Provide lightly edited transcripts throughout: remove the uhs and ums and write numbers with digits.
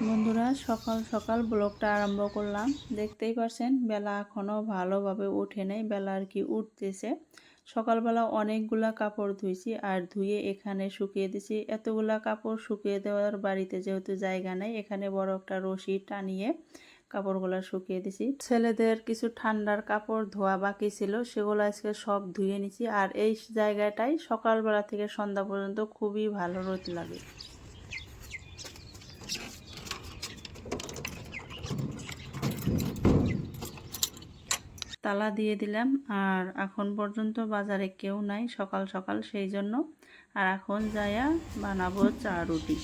বন্ধুরা সকাল সকাল ব্লগটা আরম্ভ করলাম। দেখতেই পারছেন বেলা এখনও ভালোভাবে ওঠে নাই, বেলা আর কি উঠতেছে। সকালবেলা অনেকগুলা কাপড় ধুইছি আর ধুয়ে এখানে শুকিয়ে দিছি। এতগুলা কাপড় শুকিয়ে দেওয়ার বাড়িতে যেহেতু জায়গা নাই, এখানে বড় একটা রশি টানিয়ে কাপড়গুলো শুকিয়ে দিছি। ছেলেদের কিছু ঠান্ডার কাপড় ধোয়া বাকি ছিল, সেগুলো আজকে সব ধুয়ে নিছি। আর এই জায়গাটাই সকালবেলা থেকে সন্ধ্যা পর্যন্ত খুবই ভালো রোদ লাগে। তালা দিয়ে দিলাম। আর এখন পর্যন্ত বাজারে কেউ নাই সকাল সকাল, সেই জন্য। আর এখন যাইয়া বানাবো চা রুটি।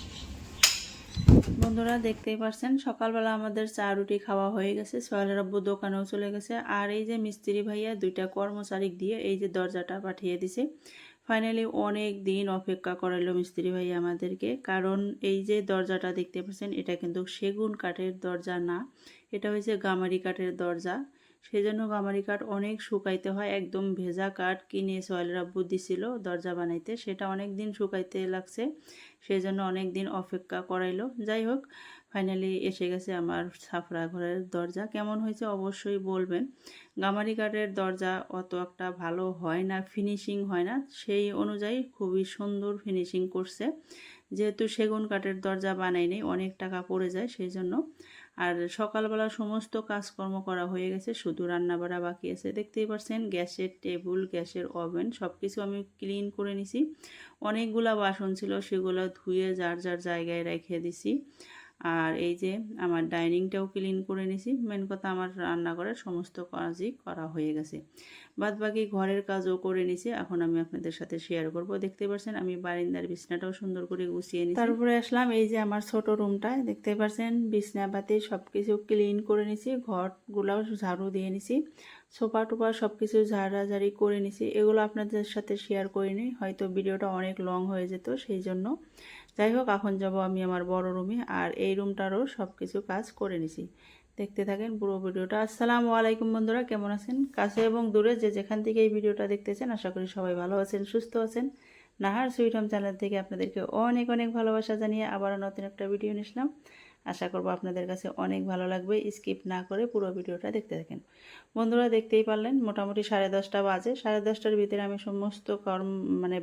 বন্ধুরা দেখতেই পারছেন সকালবেলা আমাদের চা রুটি খাওয়া হয়ে গেছে। সোহেলের আব্বু দোকানেও চলে গেছে। আর এই যে মিস্ত্রি ভাইয়া দুইটা কর্মচারী দিয়ে এই যে দরজাটা পাঠিয়ে দিছে। ফাইনালি অনেক দিন অপেক্ষা করাইলো মিস্ত্রি ভাইয়া আমাদেরকে, কারণ এই যে দরজাটা দেখতে পাচ্ছেন এটা কিন্তু সেগুন কাঠের দরজা না, এটা হয়েছে গামারি কাঠের দরজা। সেই জন্য গামারি কাঠ অনেক শুকাইতে হয়। একদম ভেজা কাঠ কিনে সোহেলের আব্বু দিছিল দরজা বানাইতে, সেটা অনেক দিন শুকাইতে লাগছে, সেই জন্য অনেক দিন অপেক্ষা করাইলো। যাই হোক, ফাইনালি এসে গেছে আমার ছাপড়া ঘরের দরজা। কেমন হয়েছে অবশ্যই বলবেন। গামারি কাঠের দরজা অত একটা ভালো হয় না, ফিনিশিং হয় না, সেই অনুযায়ী খুবই সুন্দর ফিনিশিং করছে। যেহেতু সেগুন কাঠের দরজা বানাই নেই, অনেক টাকা পড়ে যায়, সেই জন্য। আর সকালবেলা সমস্ত কাজকর্ম করা হয়ে গেছে, শুধু রান্না বাড়া বাকি আছে। দেখতেই পাচ্ছেন গ্যাসের টেবিল, গ্যাসের ওভেন সব কিছু আমি ক্লিন করে নিছি। অনেকগুলা বাসন ছিল, সেগুলো ধুয়ে যার যার জায়গায় রেখে দিছি। আর এই যে আমার ডাইনিংটাও ক্লিন করে নিছি। মেন কথা আমার রান্নাঘরের সমস্ত কাজই করা হয়ে গেছে। বাদ বাকি ঘরের কাজও করে নিছি, এখন আমি আপনাদের সাথে শেয়ার করব। দেখতে পাচ্ছেন আমি বারান্দার বিছনাটাও সুন্দর করে গুছিয়ে নিছি। তারপরে আসলাম এই যে আমার ছোট রুমটায়, দেখতে পাচ্ছেন বিছনাপাতি সব কিছু ক্লিন করে নিছি, ঘরগুলাও ঝাড়ু দিয়ে নিছি, সোফা টোপা সব কিছু ঝাড়াঝাড়ি করে নিছি। এগুলো আপনাদের সাথে শেয়ার করিনি, হয়তো ভিডিওটা অনেক লং হয়ে যেত, সেই জন্য। যাই হোক, এখন যাব আমি আমার বড় রুমে। আর এই রুমটারও সব কিছু কাজ করে নিছি। দেখতে থাকেন পুরো ভিডিওটা। আসসালামু আলাইকুম বন্ধুরা, কেমন আছেন? কাছে এবং দূরে যে যেখান থেকে এই ভিডিওটা দেখতেছেন, আশা করি সবাই ভালো আছেন, সুস্থ আছেন। নাহার সুইট হোম চ্যানেল থেকে আপনাদেরকে অনেক অনেক ভালোবাসা জানিয়ে আবারও নতুন একটা ভিডিও নিলাম। আশা করব আপনাদের কাছে অনেক ভালো লাগবে। স্কিপ না করে পুরো ভিডিওটা দেখতে থাকেন। বন্ধুরা দেখতেই পারলেন মোটামুটি 10:30 বাজে। 10:30টার ভিতরে আমি সমস্ত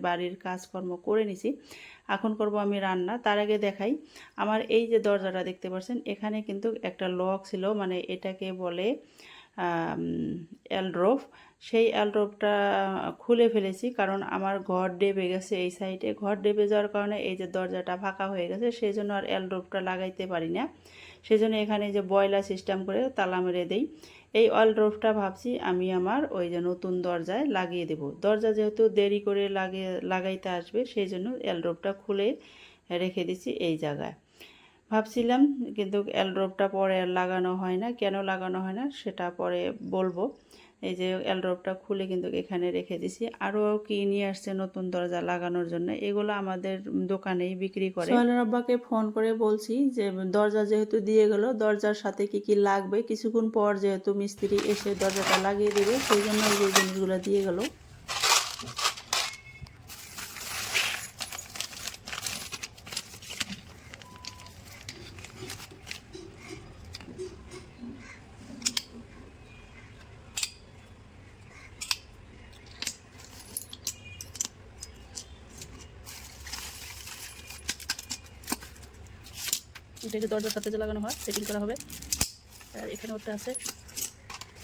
বাড়ির কাজকর্ম করে নিছি। এখন করব আমি রান্না। তার আগে দেখাই আমার এই যে দরজাটা দেখতে পাচ্ছেন, এখানে কিন্তু একটা লক ছিল, মানে এটাকে বলে এলড্রোফ। সেই এলড্রোফটা খুলে ফেলেছি, কারণ আমার ঘর ডেবে গেছে এই সাইডে। ঘর ডেবে যাওয়ার কারণে এই যে দরজাটা ফাঁকা হয়ে গেছে, সেই জন্য আর এলড্রোফটা লাগাইতে পারি না। সেই জন্য এখানে যে বয়লা সিস্টেম করে তালা মেরে দেই। এই এলড্রোফটা ভাবছি আমি আমার ওই যে নতুন দরজায় লাগিয়ে দেব। দরজা যেহেতু দেরি করে লাগাইতে আসবে, সেই জন্য এলড্রোফটা খুলে রেখে দিছি এই জায়গায়। ভাবছিলাম, কিন্তু এলড্রোফটা পরে আর লাগানো হয় না। কেন লাগানো হয় না সেটা পরে বলবো। এই যে এলড্রোফটা খুলে কিন্তু এখানে রেখে দিছি। আরও কি নিয়ে আসছে নতুন দরজা লাগানোর জন্য, এগুলো আমাদের দোকানেই বিক্রি করে। সোহেলের আব্বাকে ফোন করে বলছি যে দরজা যেহেতু দিয়ে গেল, দরজার সাথে কি কি লাগবে, কিছুক্ষণ পর যেহেতু মিস্ত্রি এসে দরজাটা লাগিয়ে দেবে, সেই জন্য এই যে জিনিসগুলো দিয়ে গেল। এটা যে দরজার সাথে যে লাগানো হয়, সেটিং করা হবে। আর এখানে ওটা আছে,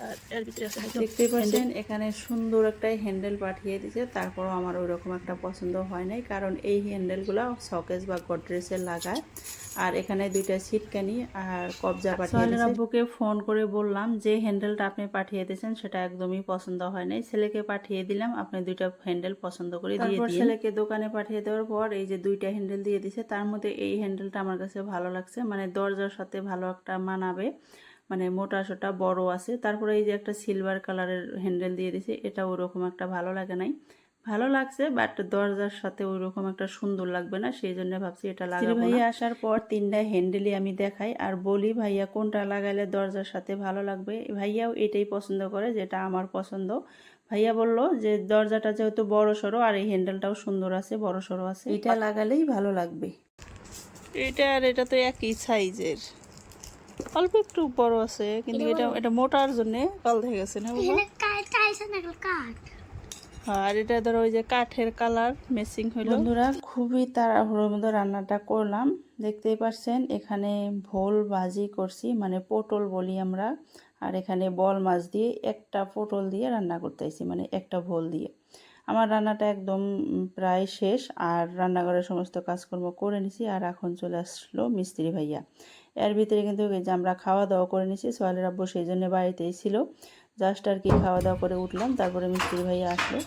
আর এর ভিতরে আছে। দেখতে পাচ্ছেন এখানে সুন্দর একটা হ্যান্ডেল পাঠিয়ে দিয়েছে। তারপরও আমার ওই রকম একটা পছন্দ হয় নাই, কারণ এই হ্যান্ডেলগুলো শোকেস বা গডরেজে লাগায়। আর এখানে দুইটা ছিটকানি আর কবজা পাঠিয়ে দিয়েছে। আব্বুকে ফোন করে বললাম যে হ্যান্ডেলটা আপনি পাঠিয়ে দিয়েছেন সেটা একদমই পছন্দ হয় নাই, ছেলেকে পাঠিয়ে দিলাম, আপনি দুইটা হ্যান্ডেল পছন্দ করে দিয়ে দিন। ছেলেকে দোকানে পাঠিয়ে দেওয়ার পর এই যে দুইটা হ্যান্ডেল দিয়ে দিয়েছে, তার মধ্যে এই হ্যান্ডেলটা আমার কাছে ভালো লাগছে, মানে দরজার সাথে ভালো একটা মানাবে, মানে মোটা সোটা বড় আছে। তারপরে এই যে একটা সিলভার কালারের হ্যান্ডেল দিয়ে দিছে, এটা ওইরকম একটা ভালো লাগে নাই। ভালো লাগছে, বাট দরজার সাথে ওইরকম একটা সুন্দর লাগবে না, সেই জন্য ভাবছি এটা লাগাবো না। ভাইয়া আসার পর তিনটা হ্যান্ডেলই আমি দেখাই আর বলি ভাইয়া কোনটা লাগাইলে দরজার সাথে ভালো লাগবে। ভাইয়াও এটাই পছন্দ করে যেটা আমার পছন্দ। ভাইয়া বলল যে দরজাটা যেহেতু বড় সড়ো আর এই হ্যান্ডেলটাও সুন্দর আছে, বড় সড়ো আছে, এটা লাগালেই ভালো লাগবে। এটা আর এটা তো একই সাইজের, অল্প একটু বড় আছে, কিন্তু এটা এটা মোটার জন্য কাল হয়ে গেছে না বাবা? আর এটা ধরো ওই যে কাঠের কালার ম্যাচিং হইলো। বন্ধুরা খুবই তাড়াহুড়োর মধ্যে রান্নাটা করলাম, দেখতেই পাচ্ছেন এখানে ভোল ভাজি করছি, মানে পটল বলি আমরা, আর এখানে বল মাছ দিয়ে একটা পটল দিয়ে রান্না করতেছি, মানে একটা ভোল দিয়ে। আমার রান্নাটা একদম প্রায় শেষ, আর রান্নাঘরের সমস্ত কাজকর্ম করে নিছি। আর এখন চলে আসলো মিস্ত্রি ভাইয়া। এর ভিতরে কিন্তু এই যে আমরা খাওয়া দাওয়া করে নিছি, সোহেলের আব্বু সেই জন্য বাড়িতেই ছিল, জাস্ট আর কি খাওয়া দাওয়া করে উঠলাম, তারপরে মিস্ত্রি ভাইয়া আসলো।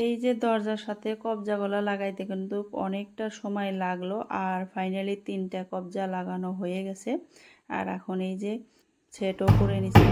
এই যে দরজার সাথে কবজাগুলো লাগাইতে কিন্তু অনেকটা সময় লাগলো, আর ফাইনালি 3টা কবজা লাগানো হয়ে গেছে। আর এখন এই যে সেটও করে নিছি।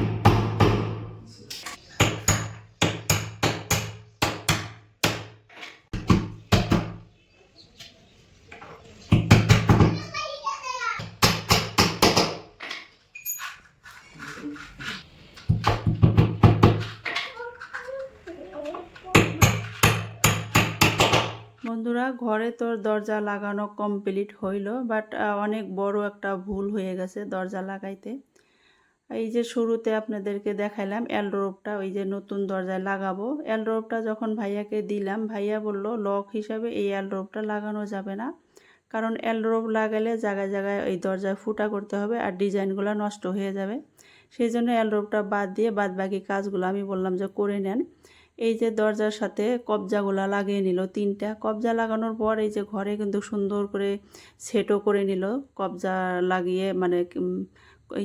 বন্ধুরা ঘরে তো দরজা লাগানো কমপ্লিট হইল, বাট অনেক বড় একটা ভুল হয়ে গেছে দরজা লাগাইতে। এই যে শুরুতে আপনাদেরকে দেখাইলাম এলড্রপটা, ওই যে নতুন দরজায় লাগাবো, এলড্রপটা যখন ভাইয়াকে দিলাম, ভাইয়া বলল লক হিসাবে এই এলড্রপটা লাগানো যাবে না, কারণ এলড্রপ লাগালে জায়গায় জায়গায় এই দরজায় ফুটা করতে হবে আর ডিজাইনগুলো নষ্ট হয়ে যাবে। সেই জন্য এলড্রপটা বাদ দিয়ে বাদ বাকি কাজগুলো আমি বললাম যে করে নেন। এই যে দরজার সাথে কবজাগুলা লাগিয়ে নিল, 3টা কবজা লাগানোর পর এই যে ঘরে কিন্তু সুন্দর করে সেটও করে নিল, কবজা লাগিয়ে মানে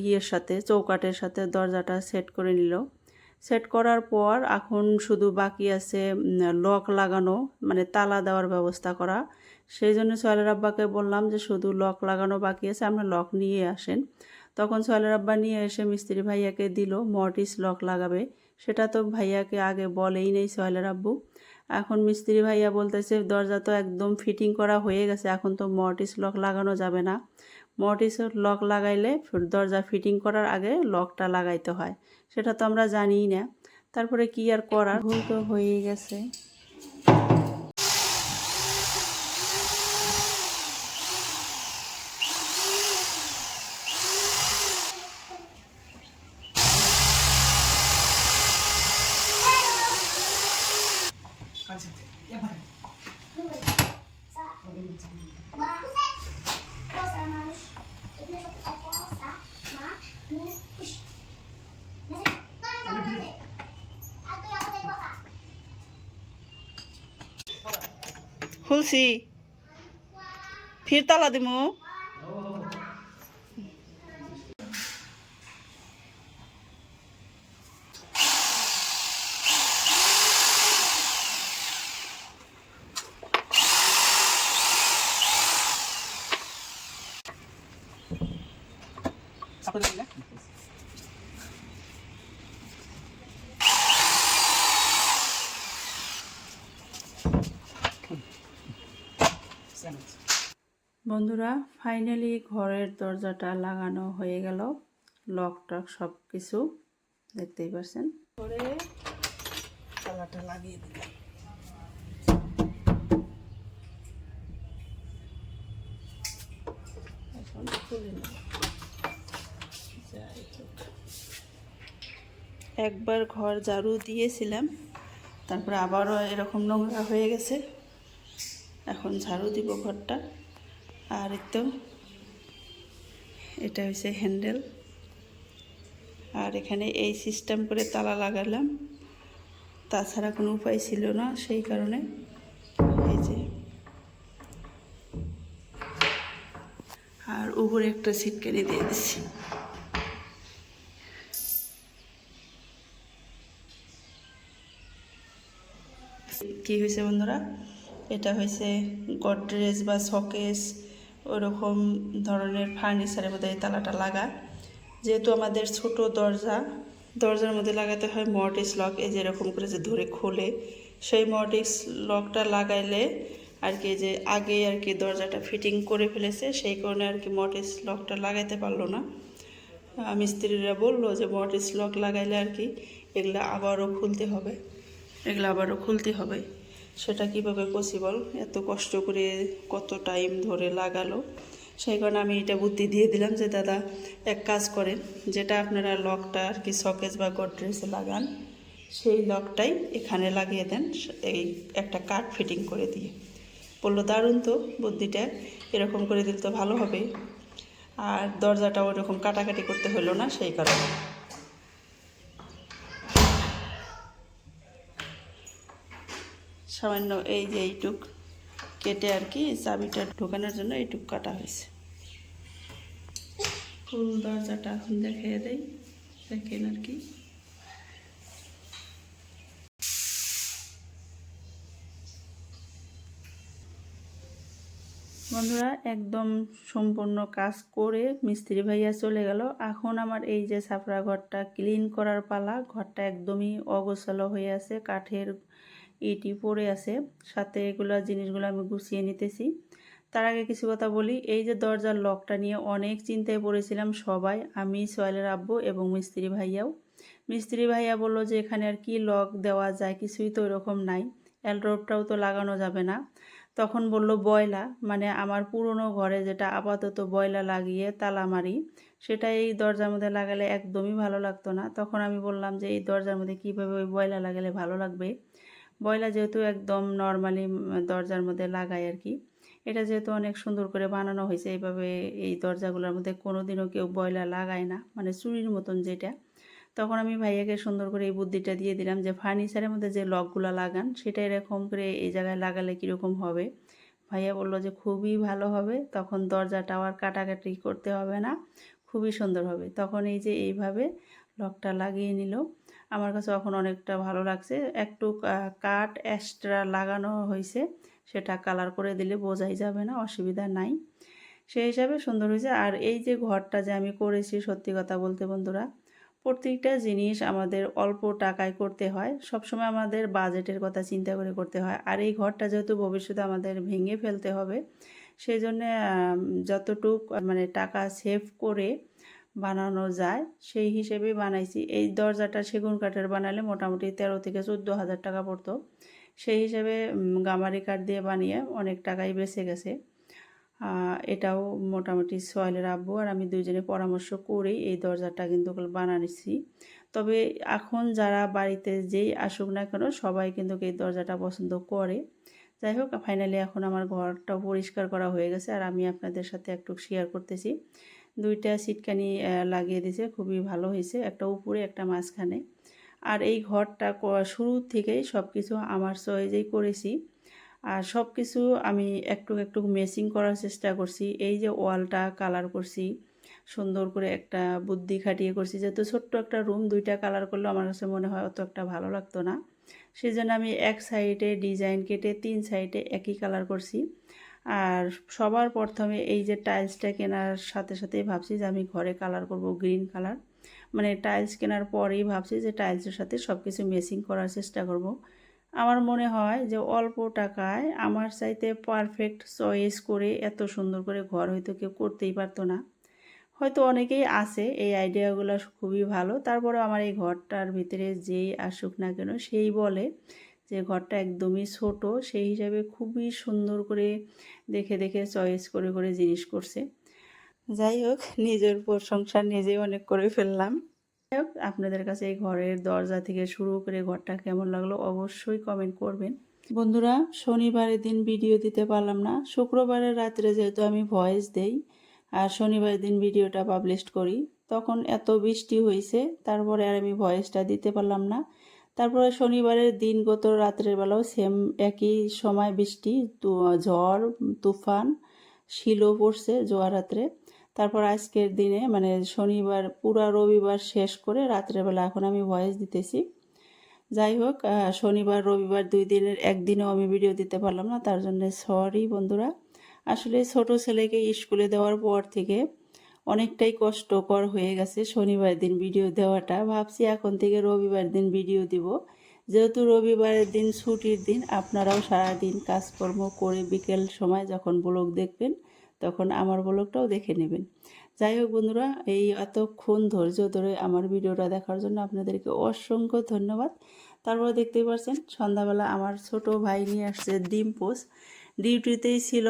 ইয়ের সাথে চৌকাঠের সাথে দরজাটা সেট করে নিল। সেট করার পর এখন শুধু বাকি আছে লক লাগানো, মানে তালা দেওয়ার ব্যবস্থা করা। সেই জন্য সোহেলের আব্বাকে বললাম যে শুধু লক লাগানো বাকি আছে, আপনি লক নিয়ে আসেন। তখন সোহেলের আব্বা নিয়ে এসে মিস্ত্রি ভাইয়াকে দিল, মর্টিস লক লাগাবে। সেটা তো ভাইয়াকে আগে বলেই নেই সোহেলের আব্বু। এখন মিস্ত্রি ভাইয়া বলতেছে দরজা তো একদম ফিটিং করা হয়ে গেছে, এখন তো মর্টিস লক লাগানো যাবে না। মর্টিস লক লাগাইলে দরজা ফিটিং করার আগে লকটা লাগাইতে হয়, সেটা তো আমরা জানিই না। তারপরে কি আর করার, ভুল তো হয়েই গেছে। খুলছি, ফির তালা দিমু। বন্ধুরা ফাইনালি ঘরের দরজাটা লাগানো হয়ে গেল, লক টক সব কিছু দেখতেই পাচ্ছেন। করে তালাটা লাগিয়ে দিলাম। এখন খুলে নেব। একবার ঘর ঝাড়ু দিয়েছিলাম, তারপরে আবারও এরকম নোংরা হয়ে গেছে। এখন ঝাড়ু দিব ঘরটা। আর তো এটা হচ্ছে হ্যান্ডেল, আর এখানে এই সিস্টেম করে তালা লাগালাম, তাছাড়া কোনো উপায় ছিল না, সেই কারণে এই যে। আর উপরে একটা ছিটকানি দিয়ে দিচ্ছি। কি হয়েছে বন্ধুরা, এটা হয়েছে গডরেজ বা শোকেস ওরকম ধরনের ফার্নিচারের মধ্যে এই তালাটা লাগা। যেহেতু আমাদের ছোট দরজার মধ্যে লাগাতে হয় মর্টিস লক, এই যে এরকম করে যে ধরে খোলে, সেই মর্টিস লকটা লাগাইলে আর কি যে আগে আর কি দরজাটা ফিটিং করে ফেলেছে, সেই কারণে আর কি মর্টিস লকটা লাগাইতে পারলো না। মিস্ত্রিরা বললো যে মর্টিস লক লাগাইলে আর কি এগুলো আবারও খুলতে হবে। সেটা কিভাবে পসিবল, এত কষ্ট করে কত টাইম ধরে লাগালো, সেই কারণে আমি এটা বুদ্ধি দিয়ে দিলাম যে দাদা এক কাজ করেন, যেটা আপনারা লকটা আর কি শোকেস বা গডরেজে লাগান সেই লকটাই এখানে লাগিয়ে দেন, এই একটা কাঠ ফিটিং করে দিয়ে। বললো দারুণ তো বুদ্ধিটা, এরকম করে দিলে তো ভালো হবে, আর দরজাটা ওইরকম কাটাকাটি করতে হলো না, সেই কারণে। সামান্য এই যে এইটুক কেটে আর কি চাবিটা ঢোকানোর জন্য এইটুক কাটা হয়েছে। ফুল দরজাটা এখন দেখিয়ে দেই, দেখেন আর কি। বন্ধুরা একদম সম্পূর্ণ কাজ করে মিস্ত্রি ভাইয়া চলে গেল। এখন আমার এই যে ছাপড়া ঘরটা ক্লিন করার পালা। ঘরটা একদমই অগোছালো হয়ে আছে, কাঠের ইটি পড়ে আছে, সাথে এগুলো জিনিসগুলো আমি গুছিয়ে নিতেছি। তার আগে কিছু কথা বলি, এই যে দরজার লকটা নিয়ে অনেক চিন্তায় পড়েছিলাম সবাই, আমি সোহেলের আব্বু এবং মিস্ত্রি ভাইয়াও। মিস্ত্রি ভাইয়া বললো যে এখানে আর কি লক দেওয়া যায়, কিছুই তো এরকম নাই, অ্যালড্রপটাও তো লাগানো যাবে না। তখন বলল বয়লা, মানে আমার পুরনো ঘরে যেটা আপাতত বয়লা লাগিয়ে তালা মারি, সেটা এই দরজার মধ্যে লাগালে একদমই ভালো লাগতো না। তখন আমি বললাম যে এই দরজার মধ্যে কীভাবে ওই বয়লা লাগালে ভালো লাগবে। বয়লা যেহেতু একদম নর্মালি দরজার মধ্যে লাগায় আর কি, এটা যেহেতু অনেক সুন্দর করে বানানো হয়েছে, এইভাবে এই দরজাগুলোর মধ্যে কোনো দিনও কেউ বয়লা লাগায় না, মানে চুরির মতন যেটা। তখন আমি ভাইয়াকে সুন্দর করে এই বুদ্ধিটা দিয়ে দিলাম যে ফার্নিচারের মধ্যে যে লকগুলো লাগান সেটা এরকম করে এই জায়গায় লাগালে কীরকম হবে। ভাইয়া বলল যে খুবই ভালো হবে, তখন দরজাটা আর কাটাকাটি করতে হবে না, খুবই সুন্দর হবে। তখন এই যে এইভাবে লকটা লাগিয়ে নিল, আমার কাছে এখন অনেকটা ভালো লাগছে। একটু কাঠ এক্সট্রা লাগানো হয়েছে, সেটা কালার করে দিলে বোঝাই যাবে না, অসুবিধা নাই, সেই হিসাবে সুন্দর হয়েছে। আর এই যে ঘরটা যে আমি করেছি, সত্যি কথা বলতে বন্ধুরা, প্রত্যেকটা জিনিস আমাদের অল্প টাকায় করতে হয়, সবসময় আমাদের বাজেটের কথা চিন্তা করে করতে হয়। আর এই ঘরটা যেহেতু ভবিষ্যতে আমাদের ভেঙে ফেলতে হবে, সেই জন্য যতটুক মানে টাকা সেভ করে বানানো যায় সেই হিসেবেই বানাইছি। এই দরজাটা সেগুন কাঠের বানালে মোটামুটি 13 থেকে 14 হাজার টাকা পড়তো, সেই হিসেবে গামারি কাঠ দিয়ে বানিয়ে অনেক টাকাই বেঁচে গেছে। এটাও মোটামুটি সোহেলের আব্বু আর আমি দুইজনে পরামর্শ করেই এই দরজাটা কিন্তু বানাচ্ছি। তবে এখন যারা বাড়িতে যেই আসুক না কেন সবাই কিন্তু এই দরজাটা পছন্দ করে। যাই হোক, ফাইনালি এখন আমার ঘরটাও পরিষ্কার করা হয়ে গেছে, আর আমি আপনাদের সাথে একটু শেয়ার করতেছি। দুইটা সিটকানি লাগিয়ে দিয়েছে, খুবই ভালো হয়েছে, একটা উপরে একটা মাঝখানে। আর এই ঘরটা শুরু থেকেই সব কিছু আমার চয়েজেই করেছি, আর সব কিছু আমি একটু একটু ম্যাচিং করার চেষ্টা করছি। এই যে ওয়ালটা কালার করছি সুন্দর করে, একটা বুদ্ধি খাটিয়ে করছি, যেহেতু ছোট্ট একটা রুম, দুইটা কালার করলে আমার কাছে মনে হয় অত একটা ভালো লাগতো না, সেই জন্য আমি এক সাইডে ডিজাইন কেটে 3 সাইডে একই কালার করছি। আর সবার প্রথমে এই যে টাইলসটা কেনার সাথে সাথেই ভাবছি যে আমি ঘরে কালার করব গ্রিন কালার, মানে টাইলস কেনার পরেই ভাবছি যে টাইলসের সাথে সব কিছু ম্যাচিং করার চেষ্টা করব। আমার মনে হয় যে অল্প টাকায় আমার চাইতে পারফেক্ট চয়েস করে এত সুন্দর করে ঘর হয়তো কেউ করতেই পারতো না। হয়তো অনেকেই আছে, এই আইডিয়াগুলো খুবই ভালো। তারপরে আমার এই ঘরটার ভিতরে যেই আসুক না কেন সেই বলে যে ঘরটা একদমই ছোট, সেই হিসাবে খুবই সুন্দর করে দেখে দেখে চয়েস করে করে জিনিস করছে। যাই হোক, নিজের প্রশংসা নিজেই অনেক করে ফেললাম। যাই হোক, আপনাদের কাছে এই ঘরের দরজা থেকে শুরু করে ঘরটা কেমন লাগলো অবশ্যই কমেন্ট করবেন। বন্ধুরা, শনিবারের দিন ভিডিও দিতে পারলাম না। শুক্রবারের রাত্রে যেহেতু আমি ভয়েস দেই আর শনিবারের দিন ভিডিওটা পাবলিশ করি, তখন এত বৃষ্টি হয়েছে, তারপরে আর আমি ভয়েসটা দিতে পারলাম না। তারপরে শনিবারের দিন গত রাত্রের বেলাও সেম একই সময় বৃষ্টি, ঝড় তুফান, শিলও পড়ছে জোয়ার রাত্রে। তারপর আজকের দিনে মানে শনিবার পুরা রবিবার শেষ করে রাত্রেবেলা এখন আমি ভয়েস দিতেছি। যাই হোক, শনিবার রবিবার 2 দিনের একদিনও আমি ভিডিও দিতে পারলাম না, তার জন্য সরি বন্ধুরা। আসলে ছোট ছেলেকে স্কুলে দেওয়ার পর থেকে অনেকটাই কষ্টকর হয়ে গেছে শনিবার দিন ভিডিও দেওয়াটা। ভাবছি এখন থেকে রবিবার দিন ভিডিও দিব, যেহেতু রবিবারের দিন ছুটির দিন, আপনারাও সারাদিন কাজকর্ম করে বিকেল সময় যখন ব্লগ দেখবেন তখন আমার ব্লগটাও দেখে নেবেন। যাই হোক বন্ধুরা, এই এতক্ষণ ধৈর্য ধরে আমার ভিডিওটা দেখার জন্য আপনাদেরকে অসংখ্য ধন্যবাদ। তারপর দেখতেই পাচ্ছেন সন্ধ্যাবেলা আমার ছোট ভাই নিয়ে আসছে ডিম পোস্ট, ডিউটিতেই ছিল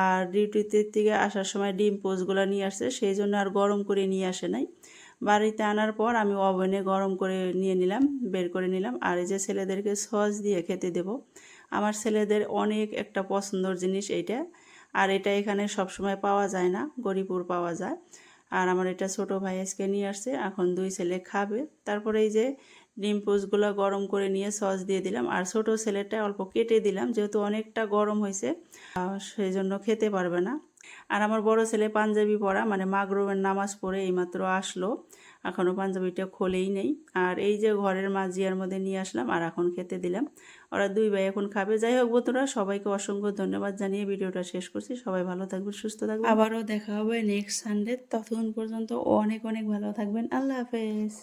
আর ডিউটিতে থেকে আসার সময় ডিম পোস্টগুলো নিয়ে আসছে, সেই জন্য আর গরম করে নিয়ে আসে নাই। বাড়িতে আনার পর আমি ওভেনে গরম করে নিয়ে নিলাম, বের করে নিলাম। আর এই যে ছেলেদেরকে সস দিয়ে খেতে দেব, আমার ছেলেদের অনেক একটা পছন্দর জিনিস এইটা। আর এটা এখানে সবসময় পাওয়া যায় না, গরিপুর পাওয়া যায়। আর আমার এটা ছোট ভাই আজকে নিয়ে আসছে, এখন 2 ছেলে খাবে। তারপরে এই যে ডিম পোস্টগুলো গরম করে নিয়ে সস দিয়ে দিলাম, আর ছোট ছেলেটা অল্প কেটে দিলাম, যেহেতু অনেকটা গরম হয়েছে সেই জন্য খেতে পারবে না। আর আমার বড় ছেলে পাঞ্জাবি পরা, মানে মাগরিবের নামাজ পড়ে এইমাত্র আসলো, এখনও পাঞ্জাবিটা খোলেই নেই। আর এই যে ঘরের মাঝিয়ার মধ্যে নিয়ে আসলাম আর এখন খেতে দিলাম, ওরা 2 ভাই এখন খাবে। যাই হোক বন্ধুরা, সবাইকে অসংখ্য ধন্যবাদ জানিয়ে ভিডিওটা শেষ করছি। সবাই ভালো থাকবেন, সুস্থ থাকবেন, আবারও দেখা হবে নেক্সট সানডে। ততক্ষণ পর্যন্ত অনেক অনেক ভালো থাকবেন। আল্লাহ হাফেজ।